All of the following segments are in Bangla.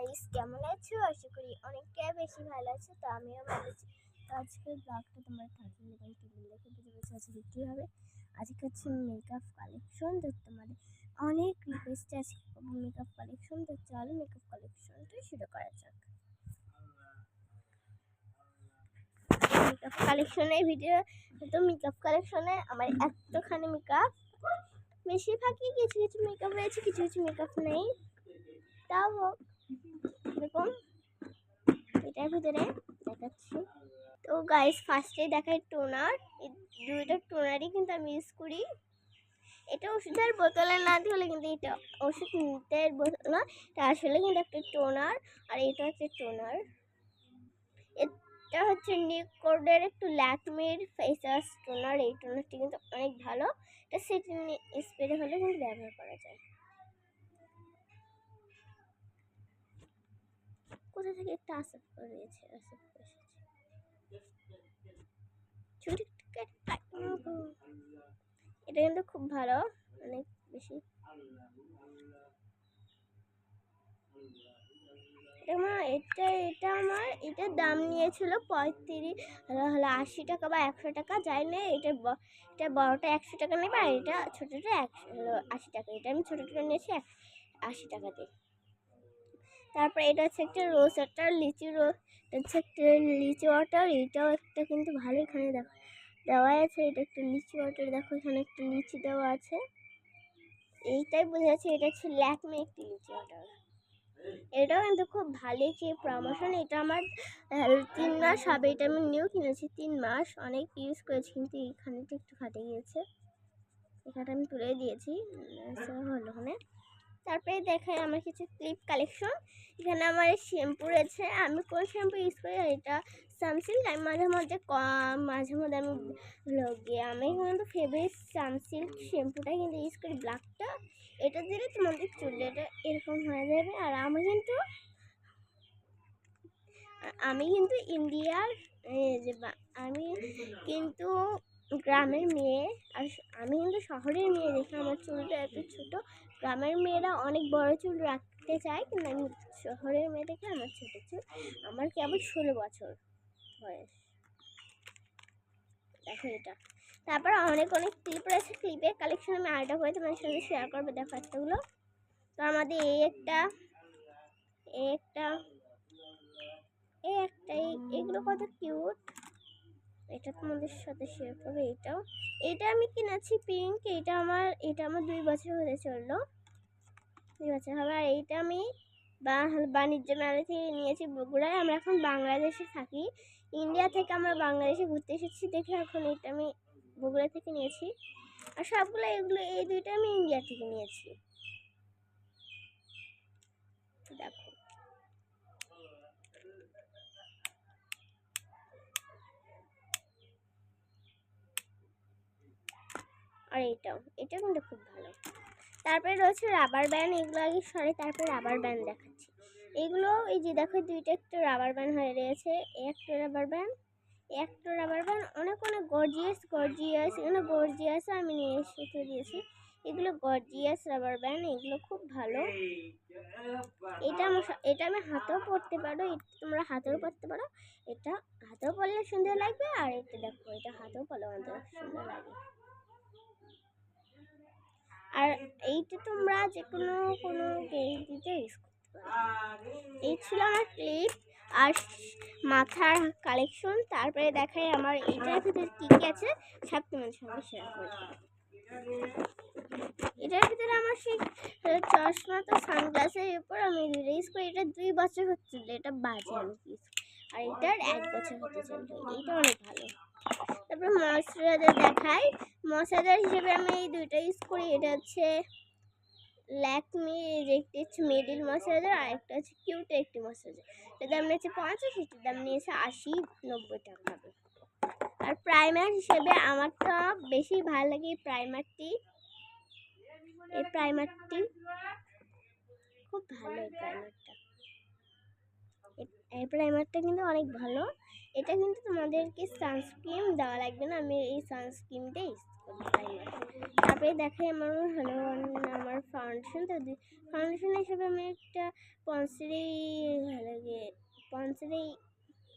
গাইস, কেমন আছো? আশা করি অনেকটাই বেশি ভালো আছো। তো আমিও ভালো আছি। তো আজকের ব্লগটা তোমার থাকলে এবং টিভি দেখে বুঝে গেছো আজকে কী হবে। আজকে হচ্ছে মেকআপ কালেকশন। তো তোমাদের অনেক রিকোয়েস্ট আছে মেকআপ কালেকশন। তো চলো মেকআপ কালেকশনটা শুরু করা যাক। মেকআপ কালেকশনের ভিডিও। তো মেকআপ কালেকশনে আমার এতখানি মেকআপ, বেশিরভাগই কিছু কিছু মেকআপ রয়েছে, কিছু কিছু মেকআপ নেই। তাও হোক, এরকম এটার ভিতরে দেখাচ্ছি। তো গাইস, ফার্স্টে দেখায় টোনার। এই দুইটা টোনারই কিন্তু আমি ইউজ করি। এটা ওষুধের বোতলে না দিলে কিন্তু এটা ওষুধের বোতল না, এটা আসলে কিন্তু একটা টোনার। আর এটা হচ্ছে টোনার, এটা হচ্ছে নিকোডের একটু ল্যাকমির ফেস ওয়াশ টোনার। এই টোনারটি কিন্তু অনেক ভালো। এটা সেটিং স্প্রে হলে কিন্তু ব্যবহার করা যায়। কোথা থেকে একটা আসপ রয়েছে, আসপ এটা কিন্তু খুব ভালো, অনেক বেশি। এটা আমার এটার দাম নিয়েছিল 80 টাকা বা 100 টাকা, যাই না। এটা বড়টা 100 টাকা নেবে, আর এটা ছোটটা 80 টাকা। এটা আমি ছোটটা নিয়েছি 80 টাকাতে। তারপরে এটা হচ্ছে একটা রোজ ওয়াটার, লিচি রোজ হচ্ছে একটা লিচি ওয়াটার। এটাও একটা কিন্তু ভালো, এখানে দেখো দেওয়া আছে। এটা একটা লিচি ওয়াটার, দেখো এখানে একটা লিচি দেওয়া আছে। এইটাই বোঝা যাচ্ছে এটা হচ্ছে ল্যাকমে একটি লিচি ওয়াটার। এটাও কিন্তু খুব ভালো একটি প্রমোশন। এটা আমার 3 মাস হবে। এটা আমি নিউ কিনেছি 3 মাস, অনেক ইউজ করেছি, কিন্তু এইখানেটা একটু ফাটে গিয়েছে। এখানে আমি তুলে দিয়েছি, হলো ওখানে। তারপরে দেখাই আমার কিছু ক্লিপ কালেকশন। এখানে আমার শ্যাম্পু রয়েছে, আমি কোন শ্যাম্পু ইউজ করি। এটা সানসিল্ক। আমি মাঝে মধ্যে আমি কিন্তু ফেভারিট সানসিল্ক শ্যাম্পুটা কিন্তু ইউজ করি, ব্ল্যাকটা। এটা দিলে তোমাদের চুলে এটা এরকম হয়ে যাবে। আর আমি কিন্তু ইন্ডিয়ার আমি কিন্তু গ্রামের মেয়ে, আর আমি কিন্তু শহরের মেয়ে। দেখে আমার চুলটা এত ছোট। গ্রামের মেয়েরা অনেক বড় চুল রাখতে চায়, কিন্তু আমি শহরের মেয়ে দেখে আমার ছোট চুল। আমার কেবল 16 বছর বয়স। দেখো এটা। তারপর অনেক অনেক ক্লিপ রয়েছে। ক্লিপের কালেকশন আমি আরেকটা করে তোমার সাথে শেয়ার করবো। দেখো এতগুলো। তো আমাদের এই একটা এগুলো কত কিউট। এটা তোমাদের সাথে শেয়ার করবো। এটা আমি কিনেছি পিঙ্ক। এটা আমার 2 বছর হতে চললো, 2 বছর হবে। আর এইটা আমি বাণিজ্য মেলা থেকে নিয়েছি বগুড়ায়। আমরা এখন বাংলাদেশে থাকি, ইন্ডিয়া থেকে আমরা বাংলাদেশে ঘুরতে এসেছি দেখে এখন এটা আমি বগুড়া থেকে নিয়েছি। আর সবগুলো এই দুইটা আমি ইন্ডিয়া থেকে নিয়েছি। দেখো, আর এটা কিন্তু খুব ভালো। তারপরে রয়েছে রাবার ব্যান্ড। এগুলো আগে সরে, তারপরে রাবার ব্যান্ড দেখাচ্ছি। এগুলো এই যে দেখো, দুইটা একটা রাবার ব্যান্ড হয়ে রয়েছে। একটা রাবার ব্যান্ড অনেক অনেক গর্জিয়াস। এগুলো গর্জিয়াস আমি নিয়ে এসে দিয়েছি। এগুলো গর্জিয়াস রাবার ব্যান্ড, এগুলো খুব ভালো। এটা আমি হাতেও পরতে পারো, তোমরা হাতেও পরতে পারো। এটা হাতেও পরলে সুন্দর লাগবে। আর এটা দেখো, এটা হাতেও পরলে অনেক সুন্দর লাগে। আর এইটা তোমরা যে কোনো দিতে ইউজ করতে পারো। এই ছিল আমার ক্লিপ আর মাথার কালেকশন। তারপরে দেখাই আমার এটার ভিতরে কী কী আছে, সব তোমার সঙ্গে শেয়ার করবো। এটার ভিতরে আমার সেই চশমা তো সানগ্লাসের উপর আমি ইউজ করি। এটা 2 বছর হচ্ছিল, এটা বাজে আমি ইউজ। আর এটার 1 বছর হতে চলবে। এইটা অনেক ভালো। তারপর ময়শ্চারাইজার দেখাই। ময়শ্চারাইজার হিসেবে আমি এই দুইটা ইউজ করি। এটা হচ্ছে ল্যাকমি, একটি হচ্ছে মিডিল ময়শ্চারাইজার, আর একটা হচ্ছে কিউট একটি ময়শ্চারাইজার। এটার দাম নিয়েছে 50, এটার দাম নিয়েছে 80-90 টাকা হবে। আর প্রাইমার হিসেবে আমার তো বেশি ভালো লাগে এই প্রাইমারটি খুব ভালো। এই প্রাইমারটা কিন্তু অনেক ভালো। এটা কিন্তু তোমাদেরকে সানস্ক্রিন দেওয়া লাগবে না, আমি এই সানস্ক্রিনটাই ইউজ করি প্রাইমার। তারপরে দেখাই আমার হলো আমার ফাউন্ডেশন। তো ফাউন্ডেশন হিসেবে আমি একটা পন্সের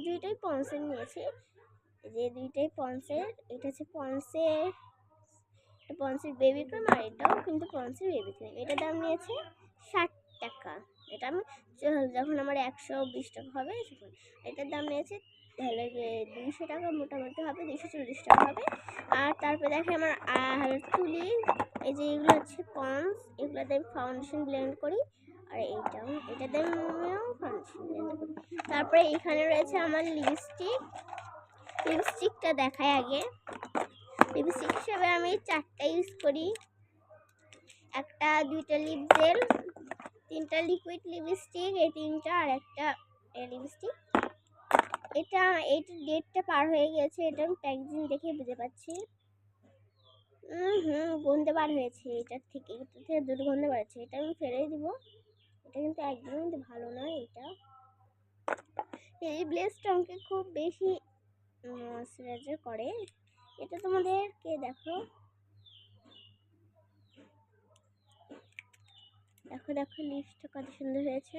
দুইটাই পন্সের নিয়েছি, যে দুইটাই পন্সের। এটা হচ্ছে পন্সের বেবি ক্রিম, আর এটাও কিন্তু পন্সের বেবি ক্রিম। এটার দাম নিয়েছে 60 টাকা। এটা আমি যখন আমার 120 টাকা হবে তখন। এটার দাম নিয়েছে তাহলে 200 টাকা মোটামুটি হবে, 240 টাকা হবে। আর তারপরে দেখে আমার তুলি, এই যে এগুলো হচ্ছে পন্স, এগুলো দিয়ে ফাউন্ডেশন ব্লেন্ড করি। আর এটা দিয়ে ফাউন্ডেশন ব্লেন্ড করি। তারপরে এখানে রয়েছে আমার লিপস্টিকটা দেখাই আগে। লিপস্টিক হিসেবে আমি 4টা ইউজ করি, একটা 2টা লিপ জেল, 3টা লিকুইড লিপস্টিক, এই 3টা, আর একটা লিপস্টিক। এইটার ডেটটা পার হয়ে গেছে, এটা আমি প্যাকেজিং দেখে বুঝতে পারছি। গন্ধ বার হয়েছে, এটার থেকে দুর্গন্ধ বাড়ছে। এটা আমি ফেলে দিব, এটা কিন্তু একদমই কিন্তু ভালো নয়। এই ব্লেসটা আমাকে খুব বেশি ময়েশ্চারাইজার করে। এটা তোমাদেরকে দেখো লিপসটা কত সুন্দর হয়েছে।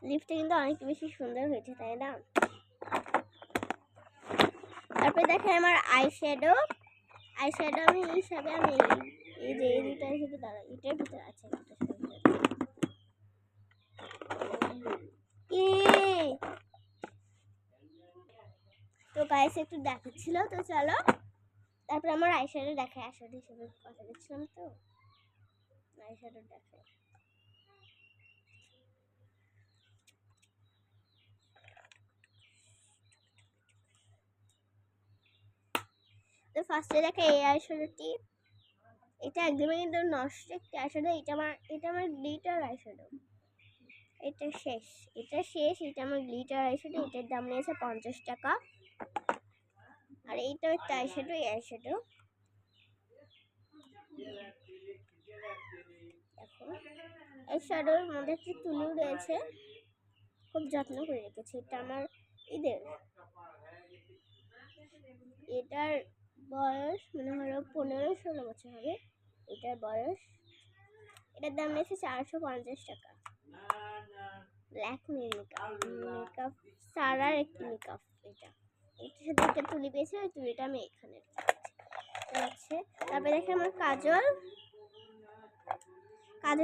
লিপসটা কিন্তু অনেক বেশি সুন্দর হয়েছে, তাই না? তারপরে দেখে আমার আইশ্যাডো আমি হিসাবে আমি এই যে এই দুটো হিসেবে দাঁড়াই, এটার ভিতরে আছে তো গাইস একটু দেখাচ্ছিল, তো চলো তারপরে আমার আইশ্যাডো দেখায়। আইশ্যাডো হিসেবে কথা বলছিলাম, তো আইশ্যাডো দেখায়। তো ফার্স্টে দেখে এই আইশ্যাডোটি, এটা একদমই কিন্তু নষ্ট একটা আইশ্যাডো। এটা আমার গ্লিটার আইশ্যাডো। এটা শেষ, এটা আমার গ্লিটার আইশ্যাডো। এটার দাম নিয়েছে 50 টাকা। আর এইটাও একটা আইশ্যাডো, এই আইশ্যাডো দেখো। আইশ্যাডোর মধ্যে একটি তুলিও রয়েছে, খুব যত্ন করে রেখেছি। এটা আমার এটার বয়স মনে হলো 15-16 বছর হবে এটার বয়স। এটার দাম নিয়েছে 450 টাকা। ব্ল্যাক মেকআপ সারার একটি মেকআপ। এটার সাথে একটা তুলি পেয়েছে, ওই তুলিটা আমি এখানে আছে। তারপরে দেখে আমার কাজল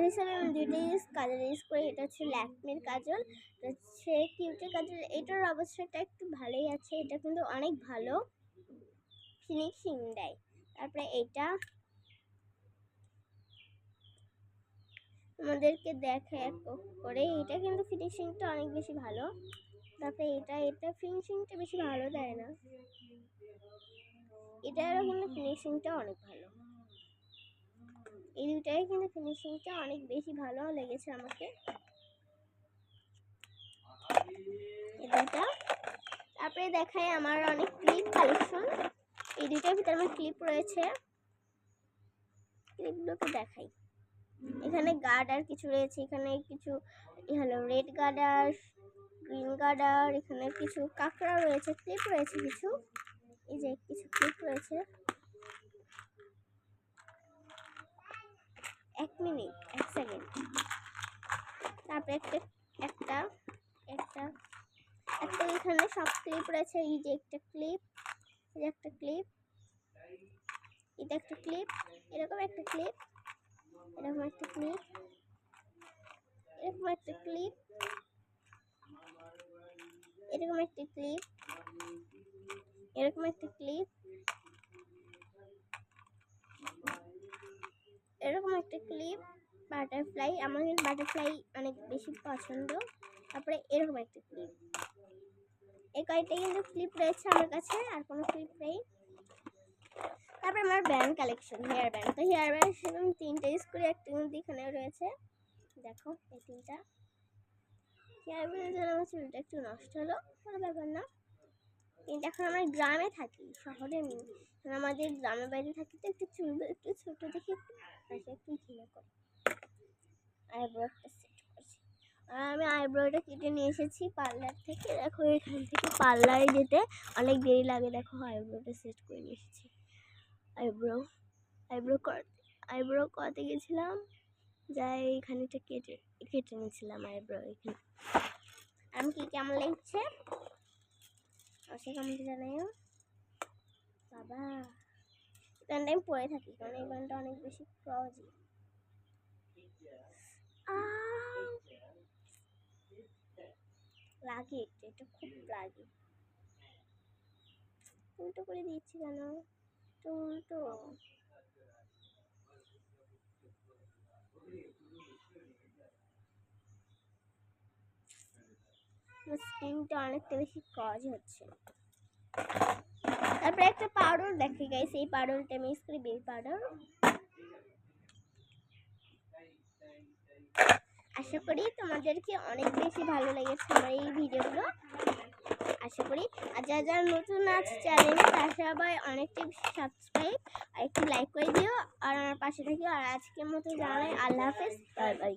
হিসাবে আমি দুইটা কাজল ইউজ করি। এটা হচ্ছে ল্যাকমির কাজল, এটা হচ্ছে কিউটের কাজল। এটার অবস্থাটা একটু ভালোই আছে, এটা কিন্তু অনেক ভালো ফিনিশিং দেয়। তারপরে এটা আমাদেরকে দেখে এক করে, এটা কিন্তু ফিনিশিংটা অনেক বেশি ভালো। তারপরে এটা ফিনিশিংটা বেশি ভালো দেয় না, এটারও কিন্তু ফিনিশিংটা অনেক ভালো। এই দুটাই কিন্তু ফিনিশিংটা অনেক বেশি ভালো লেগেছে আমাকে, এই দুটা। তারপরে দেখাই আমার অনেক ক্লিপ কালেকশন। এই দুটার ভিতরে আমার ক্লিপ রয়েছে, ক্লিপগুলোকে দেখাই। এখানে গার্ডার কিছু রয়েছে, এখানে কিছু হলো রেড গার্ডার, গ্রিন গার্ডার, এখানে কিছু কাঁকড়া রয়েছে, ক্লিপ রয়েছে কিছু, এই যে কিছু ক্লিপ রয়েছে। 1 মিনিট 1 সেকেন্ড। তারপরে একটা এখানে সব ক্লিপ রয়েছে। এই যে একটা ক্লিপ, এই যে একটা ক্লিপ, এটা একটা ক্লিপ, এরকম একটা ক্লিপ, এরকম একটা ক্লিপ, এরকম একটা ক্লিপ, এরকম একটা ক্লিপ, এরকম একটা ক্লিপ, এরকম একটা ক্লিপ, বাটারফ্লাই। আমার কিন্তু বাটারফ্লাই অনেক বেশি পছন্দ। তারপরে এরকম একটা ক্লিপ। এই কয়েকটা কিন্তু ক্লিপ রয়েছে আমার কাছে, আর কোনো ক্লিপ নেই। তারপরে আমার ব্যান্ড কালেকশন, হেয়ার ব্যান্ড। তো হেয়ার ব্যান্ড হিসেবে আমি 3টা ইউজ করি, একটা কিন্তু এখানেও রয়েছে, দেখো এই 3টা হেয়ার ব্যান্ডের জন্য আমার চুলটা একটু নষ্ট হলো, কোনো ব্যাপার না। কিন্তু এখন আমরা গ্রামে থাকি, শহরে নেই। আমাদের গ্রামের বাড়ি থাকি, তো একটু চুল একটু ছোট দেখে একটু ঘৃণা করে। আইব্রোটা সেট করছি, আর আমি আইব্রোটা কেটে নিয়ে এসেছি পার্লার থেকে। দেখো এখান থেকে পার্লারে যেতে অনেক দেরি লাগে, দেখো আইব্রোটা সেট করে নিয়ে এসেছি। আইব্রো আইব্রো করতে গেছিলাম, যাই এখানেটা কেটে কেটে নিয়েছিলাম আইব্রো এখানে। আমি কি কেমন লাগছে অবশ্যই কমেন্টে জানাইও। বাবা গানটা আমি পড়ে থাকি, কারণ এই গানটা অনেক বেশি সহজই। লাগে এটা খুব লাগে। উল্টো করে দিচ্ছি কেন? তো উল্টো স্ক্রিনটা অনেকটা বেশি কাজ হচ্ছে। তারপরে একটা পাউডার দেখে গাইস, এই পাউডারটা আমি ইউজ করি, বেবি পাউডার। আশা করি তোমাদেরকে অনেক বেশি ভালো লেগেছে আমার এই ভিডিওগুলো, আশা করি। আর যারা যারা নতুন আছে চ্যানেলে তার সবাই অনেকটা সাবস্ক্রাইব আর একটু লাইক করে দিও আর আমার পাশে থাকিও। আর আজকের মতো জানাই আল্লাহ হাফেজ, বাই বাই।